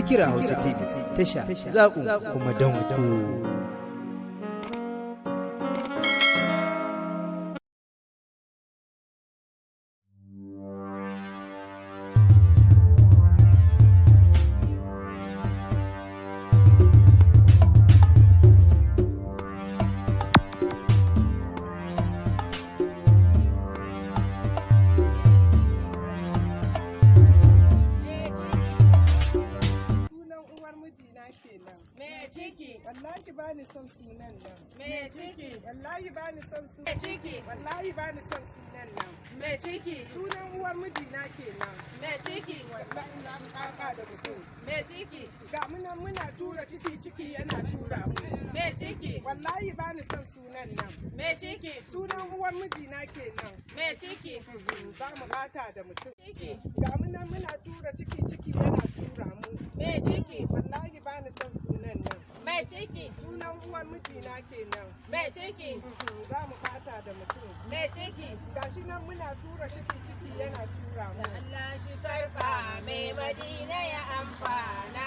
Fikira Hausa TV, tasha zaɓin kuma don ku. Wallahi ba ni son sunan nan. Me ciki? Wallahi ba ni son sunan. Me ciki? Wallahi ba ni son sunan nan. Me ciki? Sunan uwar mijina kenan. Me ciki? Wallahi na kaka da mutum. Me ciki? Ga munan muna tura ciki yana tura mu. Me ciki? Wallahi ba ni son sunan nan. Me ciki? Sunan uwar mijina kenan. Me ciki? Za mu bata da mutum. Ciki? Ga munan muna tura ciki yana tura mu. Me ciki? Wallahi ba ni son sunan nan. Me ciki? Sunan uwar mijina kenan. Me ciki? Za mu bata da mutum. Me ciki? Gashi nan muna tura ciki yana tura mu. Allah shi karfa mai Madina ya amfana.